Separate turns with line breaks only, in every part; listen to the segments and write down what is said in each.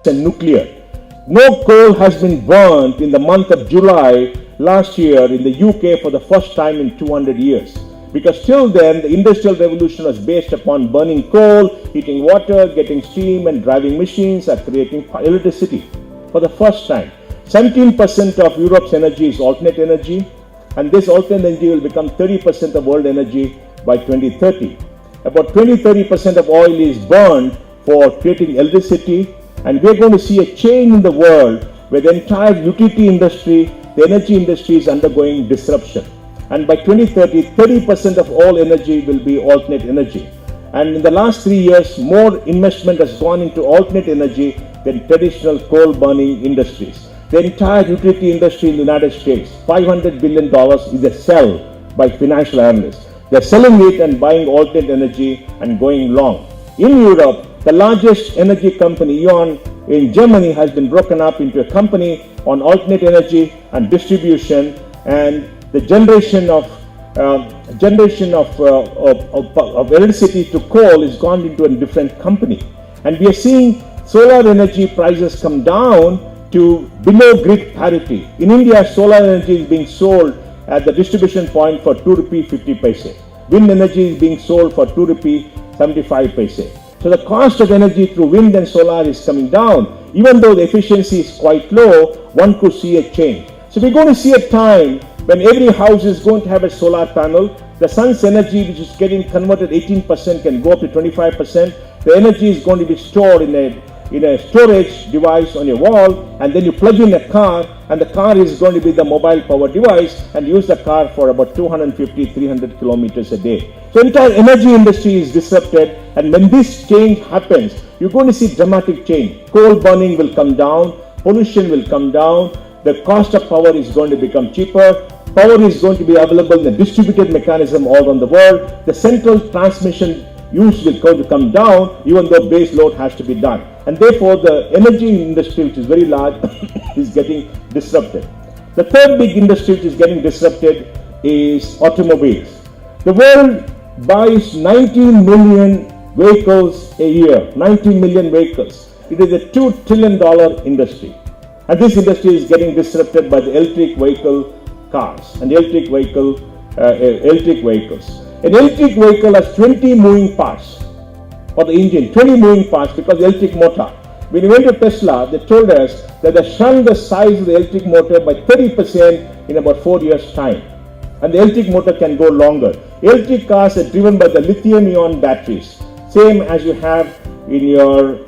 and nuclear. No coal has been burnt in the month of July last year in the UK for the first time in 200 years. Because till then, the Industrial Revolution was based upon burning coal, heating water, getting steam, and driving machines and creating electricity. For the first time, 17% of Europe's energy is alternate energy, and this alternate energy will become 30% of world energy by 2030. About 20-30% of oil is burned for creating electricity, and we're going to see a change in the world where the entire utility industry, the energy industry is undergoing disruption. And by 2030, 30% of all energy will be alternate energy. And in the last 3 years, more investment has gone into alternate energy than traditional coal burning industries. The entire utility industry in the United States, $500 billion, is a sell by financial analysts. They're selling it and buying alternate energy and going long. In Europe, the largest energy company, E.ON, in Germany, has been broken up into a company on alternate energy and distribution, and the generation of electricity to coal is gone into a different company. And we are seeing solar energy prices come down to below grid parity. In India, solar energy is being sold at the distribution point for 2 rupee 50 paise. Wind energy is being sold for 2 rupee 75 paise. So the cost of energy through wind and solar is coming down. Even though the efficiency is quite low, one could see a change. So we're going to see a time when every house is going to have a solar panel. The sun's energy, which is getting converted 18%, can go up to 25%. The energy is going to be stored in a storage device on your wall, and then you plug in a car, and the car is going to be the mobile power device, and use the car for about 250-300 kilometers a day. So entire energy industry is disrupted, and when this change happens, you're going to see dramatic change. Coal burning will come down, pollution will come down, the cost of power is going to become cheaper, power is going to be available in a distributed mechanism all around the world, the central transmission use will going to come down, even though base load has to be done. And therefore, the energy industry, which is very large, is getting disrupted. The third big industry which is getting disrupted is automobiles. The world buys 19 million vehicles a year, 19 million vehicles. It is a $2 trillion industry. And this industry is getting disrupted by the electric vehicle cars and electric vehicles. An electric vehicle has 20 moving parts for the engine, 20 moving parts because the electric motor. When we went to Tesla, they told us that they shrunk the size of the electric motor by 30% in about 4 years' time. And the electric motor can go longer. Electric cars are driven by the lithium-ion batteries, same as you have in your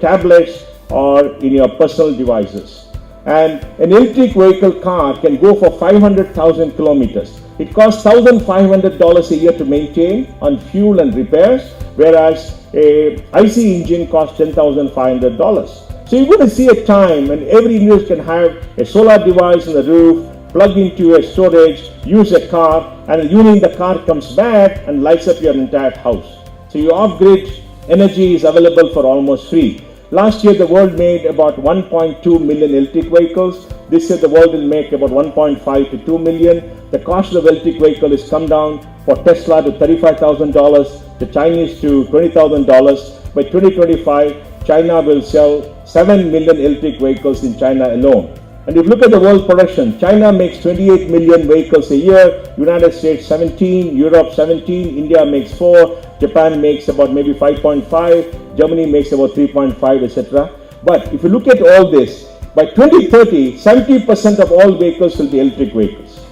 tablets or in your personal devices. And an electric vehicle car can go for 500,000 kilometers. It costs $1,500 a year to maintain on fuel and repairs, whereas a IC engine costs $10,500. So you're going to see a time when every individual can have a solar device on the roof, plug into a storage, use a car, and the evening the car comes back and lights up your entire house. So your off-grid energy is available for almost free. Last year, the world made about 1.2 million electric vehicles. This year, the world will make about 1.5 to 2 million. The cost of the electric vehicle has come down for Tesla to $35,000, the Chinese to $20,000. By 2025, China will sell 7 million electric vehicles in China alone. And if you look at the world production, China makes 28 million vehicles a year, United States 17, Europe 17, India makes 4, Japan makes about maybe 5.5, Germany makes about 3.5, etc. But if you look at all this, by 2030, 70% of all vehicles will be electric vehicles.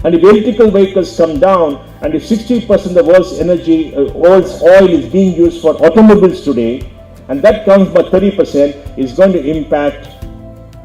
And if electrical vehicles come down, and if 60% of the world's energy, world's oil is being used for automobiles today, and that comes by 30%, is going to impact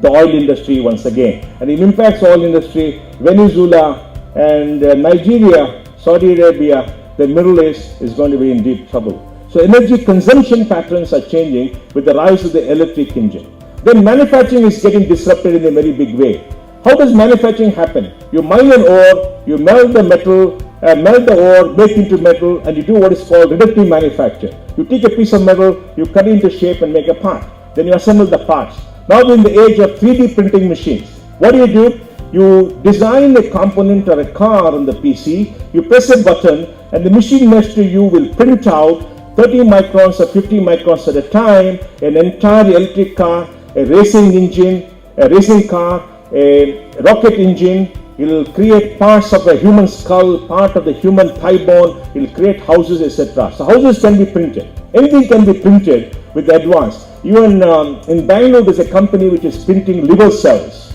the oil industry once again. And it impacts oil industry, Venezuela and Nigeria, Saudi Arabia, the Middle East is going to be in deep trouble. So energy consumption patterns are changing with the rise of the electric engine. Then manufacturing is getting disrupted in a very big way. How does manufacturing happen? You mine an ore, you melt the metal, melt the ore, make into metal, and you do what is called reductive manufacture. You take a piece of metal, you cut it into shape and make a part. Then you assemble the parts. Now we're in the age of 3D printing machines. What do? You design a component or a car on the PC, you press a button, and the machine next to you will print out 30 microns or 50 microns at a time, an entire electric car, a racing engine, a racing car, a rocket engine. It will create parts of a human skull, part of the human thigh bone. It will create houses, etc. So houses can be printed. Anything can be printed with the advance. Even in Bangalore, there's a company which is printing liver cells.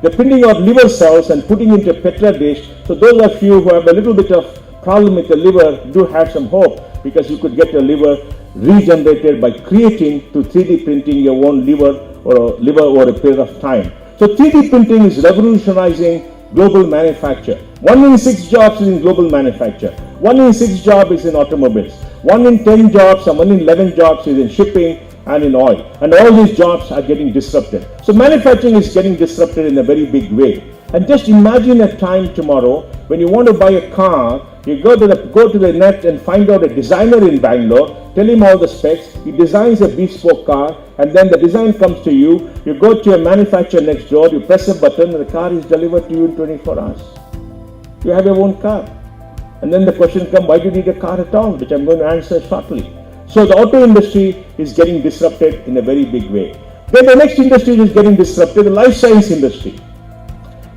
They're printing out liver cells and putting into a Petra dish. So those of you who have a little bit of problem with the liver do have some hope, because you could get your liver regenerated by creating through 3D printing your own liver over a period of time. So 3D printing is revolutionizing global manufacture. 1 in 6 jobs is in global manufacture. 1 in 6 jobs is in automobiles. 1 in 10 jobs and 1 in 11 jobs is in shipping and in oil. And all these jobs are getting disrupted. So manufacturing is getting disrupted in a very big way. And just imagine a time tomorrow when you want to buy a car, you go to the net and find out a designer in Bangalore, tell him all the specs, he designs a bespoke car, and then the design comes to you, you go to a manufacturer next door, you press a button, and the car is delivered to you in 24 hours. You have your own car. And then the question comes, why do you need a car at all, which I'm going to answer shortly. So the auto industry is getting disrupted in a very big way. Then the next industry is getting disrupted, the life science industry.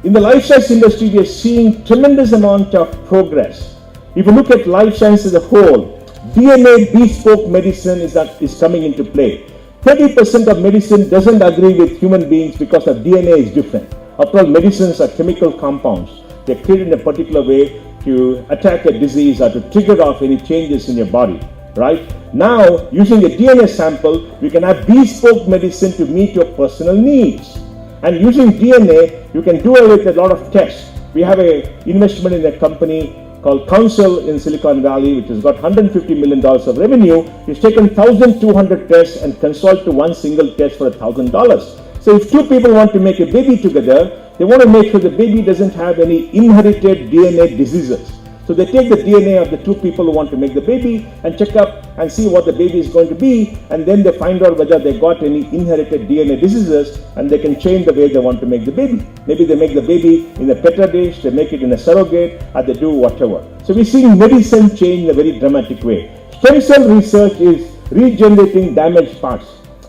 In the life science industry, we are seeing tremendous amount of progress. If you look at life science as a whole, DNA bespoke medicine is coming into play. 30% of medicine doesn't agree with human beings because the DNA is different. After all, medicines are chemical compounds. They're created in a particular way to attack a disease or to trigger off any changes in your body, right? Now, using a DNA sample, we can have bespoke medicine to meet your personal needs. And using DNA, you can do it with a lot of tests. We have an investment in a company called Council in Silicon Valley, which has got $150 million of revenue. It's taken 1,200 tests and consolidated to one single test for $1,000. So if two people want to make a baby together, they want to make sure the baby doesn't have any inherited DNA diseases. So they take the DNA of the two people who want to make the baby and check up and see what the baby is going to be, and then they find out whether they got any inherited DNA diseases, and they can change the way they want to make the baby. Maybe they make the baby in a Petra dish, they make it in a surrogate, or they do whatever. So we're seeing medicine change in a very dramatic way. Stem cell research is regenerating damaged parts.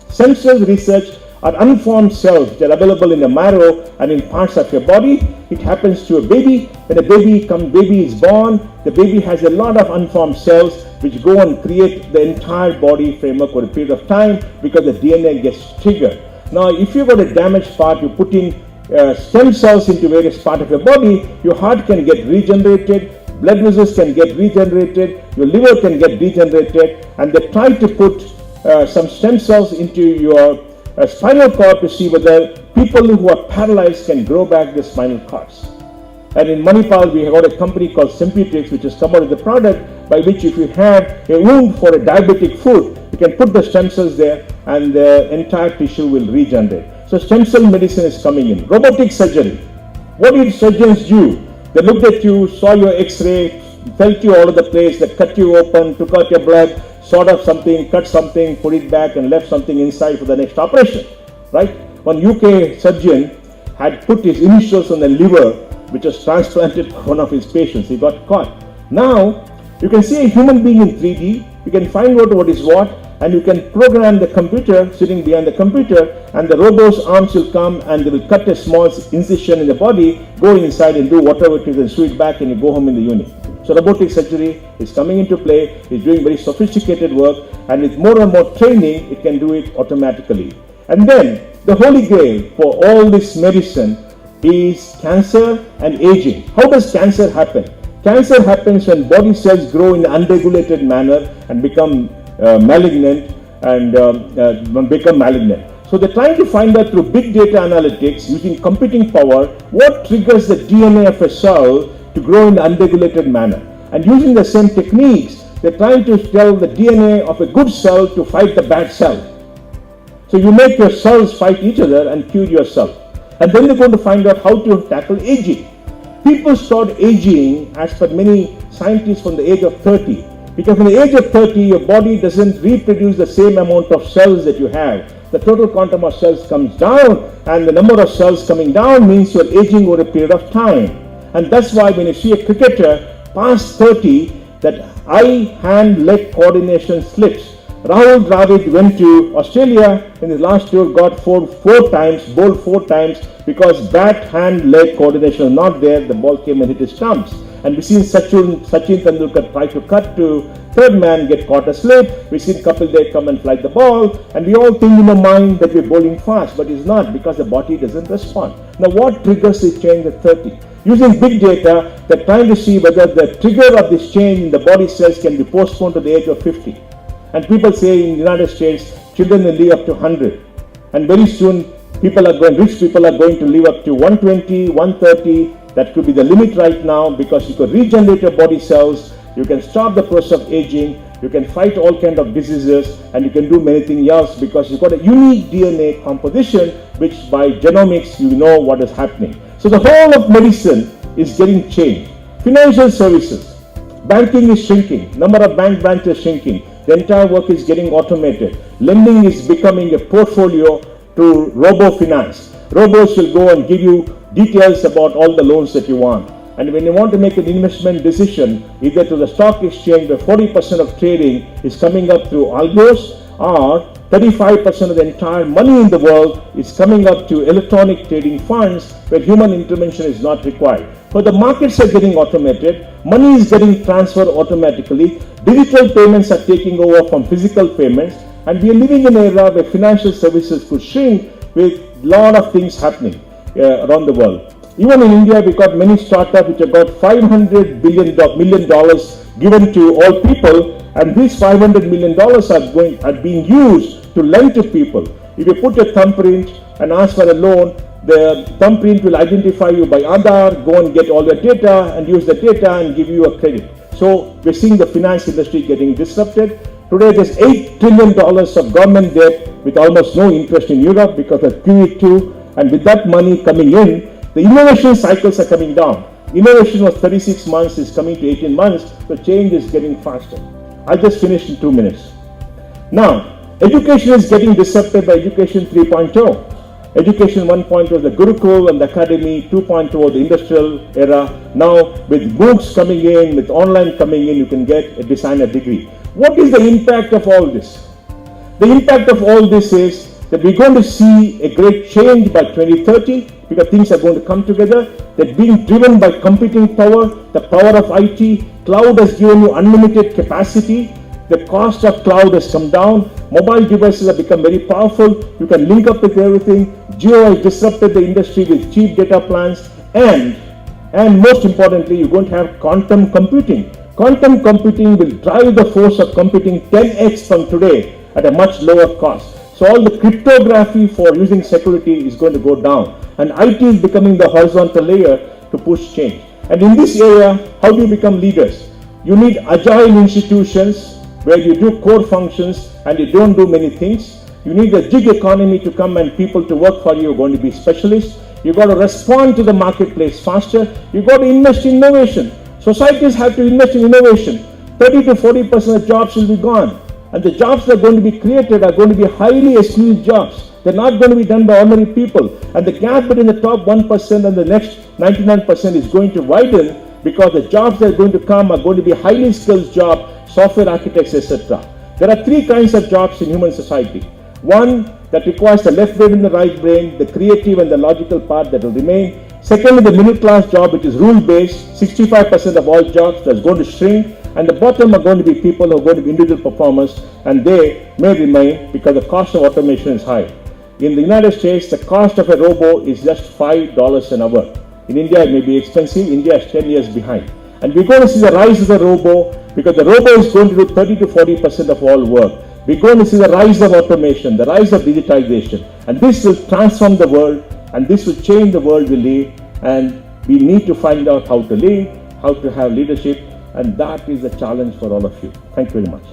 Stem cell research are unformed cells which are available in the marrow and in parts of your body. It happens to a baby. When a baby is born, the baby has a lot of unformed cells which go and create the entire body framework for a period of time because the DNA gets triggered. Now, if you've got a damaged part, you put in stem cells into various parts of your body, your heart can get regenerated, blood vessels can get regenerated, your liver can get regenerated, and they try to put some stem cells into your spinal cord to see whether people who are paralyzed can grow back the spinal cords. And in Manipal, we have got a company called Simputrix, which has come out with a product by which if you have a wound for a diabetic foot, you can put the stem cells there and the entire tissue will regenerate. So stem cell medicine is coming in. Robotic surgery. What did surgeons do? They looked at you, saw your x-ray, felt you all over the place, they cut you open, took out your blood, sort of something, cut something, put it back and left something inside for the next operation, right? One UK surgeon had put his initials on the liver, which was transplanted for one of his patients. He got caught. Now, you can see a human being in 3D, you can find out what is what, and you can program the computer sitting behind the computer, and the robot's arms will come and they will cut a small incision in the body, go inside and do whatever it is and sew it back and you go home in the unit. So robotic surgery is coming into play, it's doing very sophisticated work, and with more and more training, it can do it automatically. And then, the holy grail for all this medicine is cancer and aging. How does cancer happen? Cancer happens when body cells grow in an unregulated manner and become malignant. So they're trying to find out through big data analytics using computing power what triggers the DNA of a cell to grow in an unregulated manner. And using the same techniques, they're trying to tell the DNA of a good cell to fight the bad cell. So you make your cells fight each other and cure yourself. And then they're going to find out how to tackle aging. People start aging, as per many scientists, from the age of 30. Because from the age of 30, your body doesn't reproduce the same amount of cells that you have. The total quantum of cells comes down, and the number of cells coming down means you're aging over a period of time. And that's why when you see a cricketer past 30, that eye-hand-leg coordination slips. Rahul Dravid went to Australia in his last tour, got bowled four times because bat, hand, leg coordination was not there. The ball came and hit his stumps. And we've seen Sachin Tendulkar try to cut to third man, get caught asleep. We've seen Kapil Dev come and flight the ball. And we all think in our mind that we're bowling fast, but it's not because the body doesn't respond. Now what triggers this change at 30? Using big data, they're trying to see whether the trigger of this change in the body cells can be postponed to the age of 50. And people say in the United States, children will live up to 100. And very soon, rich people are going to live up to 120, 130. That could be the limit right now because you could regenerate your body cells, you can stop the process of aging, you can fight all kinds of diseases, and you can do many things else because you've got a unique DNA composition, which by genomics, you know what is happening. So the whole of medicine is getting changed. Financial services, banking is shrinking, number of bank branches shrinking, the entire work is getting automated. Lending is becoming a portfolio to robo-finance. Robos will go and give you details about all the loans that you want. And when you want to make an investment decision, either to the stock exchange where 40% of trading is coming up through algos, or 35% of the entire money in the world is coming up to electronic trading funds where human intervention is not required. But the markets are getting automated, money is getting transferred automatically, digital payments are taking over from physical payments, and we are living in an era where financial services could shrink with a lot of things happening around the world. Even in India, we got many startups which have got $500 million given to all people, and these $500 million are being used to lend to people. If you put a thumbprint and ask for a loan, the thumbprint will identify you by Aadhaar, go and get all your data and use the data and give you a credit. So we're seeing the finance industry getting disrupted. Today there's $8 trillion of government debt with almost no interest in Europe because of QE2, and with that money coming in, the innovation cycles are coming down. Innovation was 36 months, is coming to 18 months, so change is getting faster. I'll just finish in 2 minutes. Now, education is getting disrupted by Education 3.0. Education 1.0 was the Gurukul and the Academy, 2.0 the industrial era. Now, with books coming in, with online coming in, you can get a designer degree. What is the impact of all this? The impact of all this is that we're going to see a great change by 2030 because things are going to come together. They're being driven by computing power, the power of IT. Cloud has given you unlimited capacity. The cost of cloud has come down. Mobile devices have become very powerful. You can link up with everything. Geo has disrupted the industry with cheap data plans. And most importantly, you're going to have quantum computing. Quantum computing will drive the force of computing 10x from today at a much lower cost. So all the cryptography for using security is going to go down. And IT is becoming the horizontal layer to push change. And in this area, how do you become leaders? You need agile institutions where you do core functions and you don't do many things. You need a gig economy to come and people to work for you are going to be specialists. You've got to respond to the marketplace faster. You've got to invest in innovation. Societies have to invest in innovation. 30 to 40% of jobs will be gone. And the jobs that are going to be created are going to be highly skilled jobs. They're not going to be done by ordinary people. And the gap between the top 1% and the next 99% is going to widen because the jobs that are going to come are going to be highly skilled jobs, software architects, etc. There are three kinds of jobs in human society. One that requires the left brain and the right brain, the creative and the logical part that will remain. Secondly, the middle class job, which is rule-based, 65% of all jobs, that's going to shrink. And the bottom are going to be people who are going to be individual performers, and they may remain because the cost of automation is high. In the United States, the cost of a robo is just $5 an hour. In India, it may be expensive. India is 10 years behind. And we're going to see the rise of the robo because the robo is going to do 30 to 40% of all work. We're going to see the rise of automation, the rise of digitization. And this will transform the world, and this will change the world we live. And we need to find out how to lead, how to have leadership, and that is the challenge for all of you. Thank you very much.